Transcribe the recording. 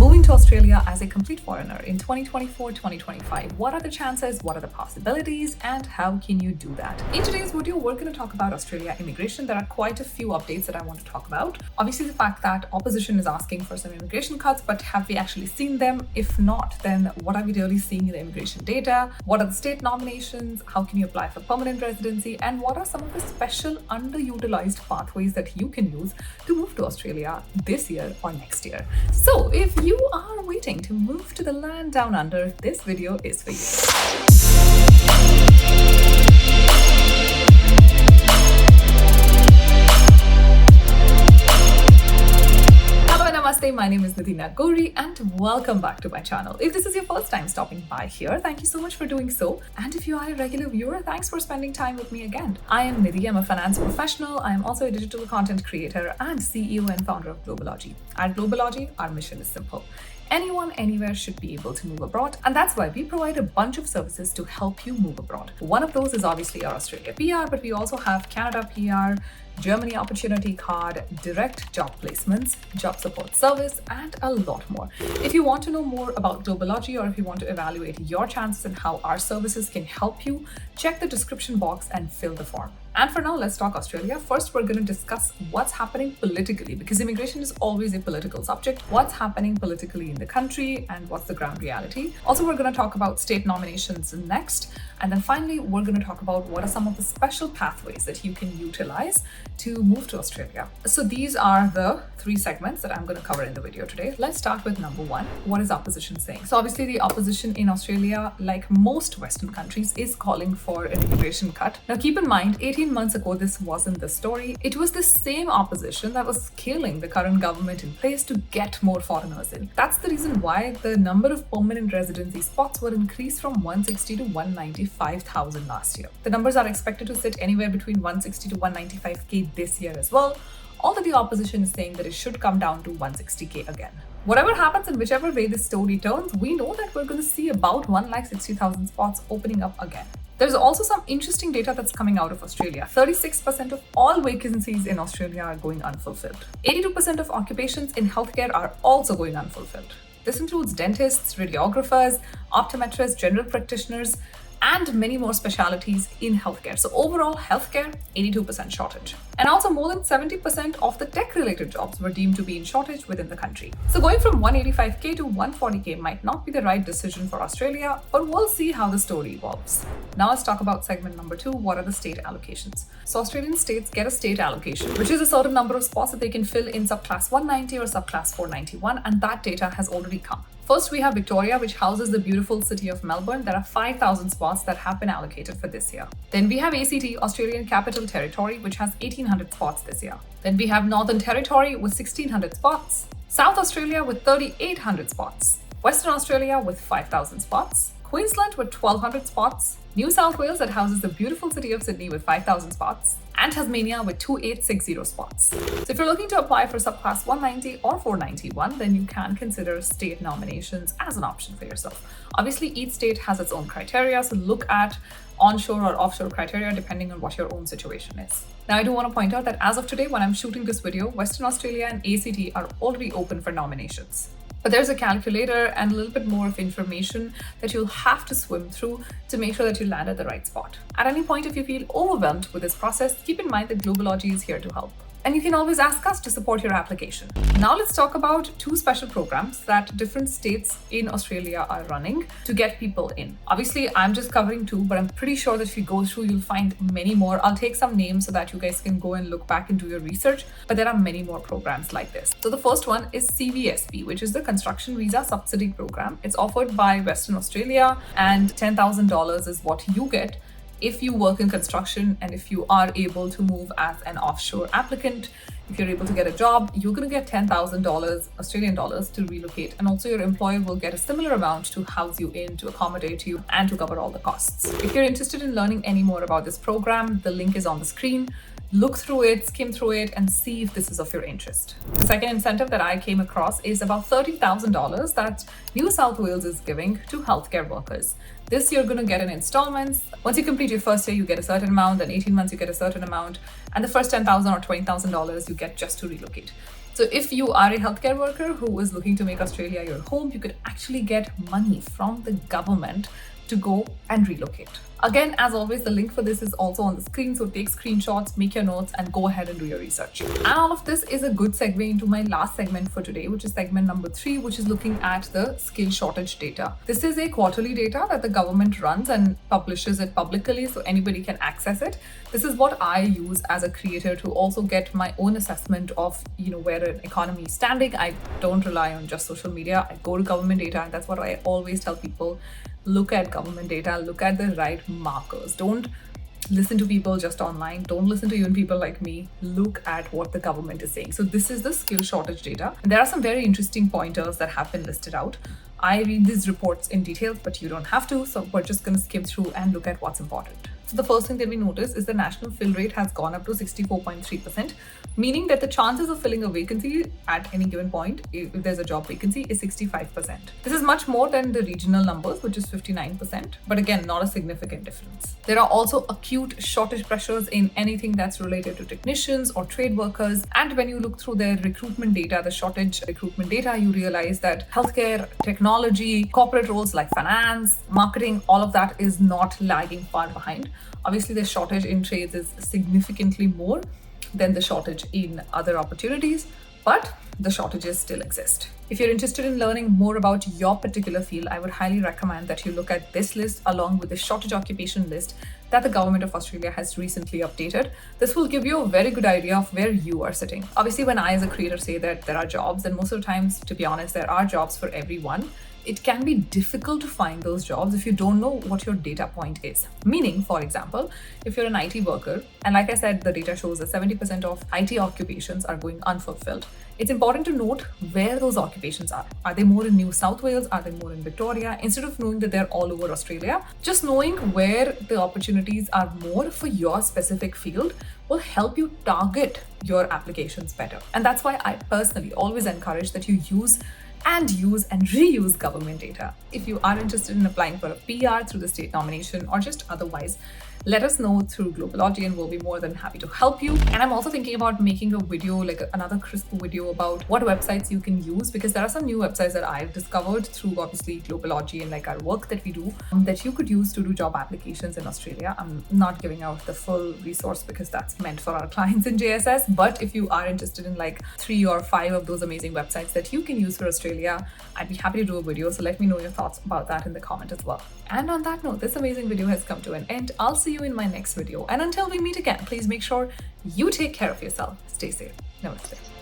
Moving to Australia as a complete foreigner in 2024-2025. What are the chances? What are the possibilities? And how can you do that? In today's video, we're going to talk about Australia immigration. There are quite a few updates that I want to talk about. Obviously, the fact that opposition is asking for some immigration cuts, but have we actually seen them? If not, then what are we really seeing in the immigration data? What are the state nominations? How can you apply for permanent residency? And what are some of the special underutilized pathways that you can use to move to Australia this year or next year? So if you are waiting to move to the land down under, this video is for you. Namaste, my name is Nidhi Nagori and welcome back to my channel. If this is your first time stopping by here, thank you so much for doing so. And if you are a regular viewer, thanks for spending time with me again. I am Nidhi, I'm a finance professional. I am also a digital content creator and CEO and founder of Globaly. At Globaly, our mission is simple. Anyone, anywhere should be able to move abroad, and that's why we provide a bunch of services to help you move abroad. One of those is obviously our Australia PR, but we also have Canada PR, Germany Opportunity Card, direct job placements, job support service, and a lot more. If you want to know more about Globaly or if you want to evaluate your chances and how our services can help you, check the description box and fill the form. And for now, let's talk Australia. First, we're going to discuss what's happening politically, because immigration is always a political subject. What's happening politically in the country and what's the ground reality. Also, we're going to talk about state nominations next. And then finally, we're going to talk about what are some of the special pathways that you can utilize to move to Australia. So these are the three segments that I'm going to cover in the video today. Let's start with number one. What is opposition saying? So obviously the opposition in Australia, like most Western countries, is calling for an immigration cut. Now keep in mind, 18 months ago, this wasn't the story. It was the same opposition that was scaling the current government in place to get more foreigners in. That's the reason why the number of permanent residency spots were increased from 160 to 195,000 last year. The numbers are expected to sit anywhere between 160 to 195k this year as well, although the opposition is saying that it should come down to 160k again. Whatever happens and whichever way this story turns, we know that we're going to see about 160,000 spots opening up again. There's also some interesting data that's coming out of Australia. 36% of all vacancies in Australia are going unfulfilled. 82% of occupations in healthcare are also going unfulfilled. This includes dentists, radiographers, optometrists, general practitioners, and many more specialities in healthcare. So overall, healthcare, 82% shortage. And also more than 70% of the tech-related jobs were deemed to be in shortage within the country. So going from 185k to 140k might not be the right decision for Australia, but we'll see how the story evolves. Now let's talk about segment number two. What are the state allocations? So Australian states get a state allocation, which is a certain number of spots that they can fill in subclass 190 or subclass 491, and that data has already come. First, we have Victoria, which houses the beautiful city of Melbourne. There are 5,000 spots that have been allocated for this year. Then we have ACT, Australian Capital Territory, which has 1,800 spots this year. Then we have Northern Territory with 1,600 spots. South Australia with 3,800 spots. Western Australia with 5,000 spots. Queensland with 1,200 spots. New South Wales that houses the beautiful city of Sydney with 5,000 spots. And Tasmania with 2,860 spots. So if you're looking to apply for subclass 190 or 491, then you can consider state nominations as an option for yourself. Obviously, each state has its own criteria, so look at onshore or offshore criteria depending on what your own situation is. Now, I do want to point out that as of today, when I'm shooting this video, Western Australia and ACT are already open for nominations. But there's a calculator and a little bit more of information that you'll have to swim through to make sure that you land at the right spot. At any point, if you feel overwhelmed with this process, keep in mind that Globaly is here to help. And you can always ask us to support your application. Now let's talk about two special programs that different states in Australia are running to get people in. Obviously, I'm just covering two, but I'm pretty sure that if you go through, you'll find many more. I'll take some names so that you guys can go and look back and do your research, but there are many more programs like this. So the first one is CVSP, which is the Construction Visa Subsidy Program. It's offered by Western Australia, and $10,000 is what you get if you work in construction and if you are able to move as an offshore applicant. If you're able to get a job, you're going to get $10,000 Australian dollars to relocate, and also your employer will get a similar amount to house you in, to accommodate you, and to cover all the costs. If you're interested in learning any more about this program, the link is on the screen. Look through it, skim through it, and see if this is of your interest. The second incentive that I came across is about $30,000 that New South Wales is giving to healthcare workers. This you're going to get in installments. Once you complete your first year, you get a certain amount, then 18 months you get a certain amount, and the first $10,000 or $20,000 you get just to relocate. So if you are a healthcare worker who is looking to make Australia your home, you could actually get money from the government to go and relocate. Again, as always, the link for this is also on the screen, so take screenshots, make your notes, and go ahead and do your research. And all of this is a good segue into my last segment for today, which is segment number 3, which is looking at the skill shortage data. This is a quarterly data that the government runs and publishes it publicly, so anybody can access it. This is what I use as a creator to also get my own assessment of, where an economy is standing. I don't rely on just social media. I go to government data, and that's what I always tell people. Look at government data, look at the right markers. Don't listen to people just online. Don't listen to even people like me. Look at what the government is saying. So this is the skill shortage data. And there are some very interesting pointers that have been listed out. I read these reports in detail, but you don't have to. So we're just going to skim through and look at what's important. So the first thing that we notice is the national fill rate has gone up to 64.3%, meaning that the chances of filling a vacancy at any given point, if there's a job vacancy, is 65%. This is much more than the regional numbers, which is 59%, but again, not a significant difference. There are also acute shortage pressures in anything that's related to technicians or trade workers. And when you look through their recruitment data, the shortage recruitment data, you realize that healthcare, technology, corporate roles like finance, marketing, all of that is not lagging far behind. Obviously, the shortage in trades is significantly more than the shortage in other opportunities, but the shortages still exist. If you're interested in learning more about your particular field, I would highly recommend that you look at this list along with the shortage occupation list that the Government of Australia has recently updated. This will give you a very good idea of where you are sitting. Obviously, when I as a creator say that there are jobs, and most of the times, to be honest, there are jobs for everyone, it can be difficult to find those jobs if you don't know what your data point is. Meaning, for example, if you're an IT worker, and like I said, the data shows that 70% of IT occupations are going unfulfilled. It's important to note where those occupations are. Are they more in New South Wales? Are they more in Victoria? Instead of knowing that they're all over Australia, just knowing where the opportunities are more for your specific field will help you target your applications better. And that's why I personally always encourage that you use and reuse government data. If you are interested in applying for a PR through the state nomination or just otherwise, let us know through Globaly and we'll be more than happy to help you. And I'm also thinking about making a video, like another crisp video about what websites you can use, because there are some new websites that I've discovered through obviously Globaly and like our work that we do that you could use to do job applications in Australia. I'm not giving out the full resource because that's meant for our clients in JSS. But if you are interested in like 3 or 5 of those amazing websites that you can use for Australia, I'd be happy to do a video. So let me know your thoughts about that in the comment as well. And on that note, this amazing video has come to an end. I'll see you in my next video. And until we meet again, please make sure you take care of yourself. Stay safe. Namaste.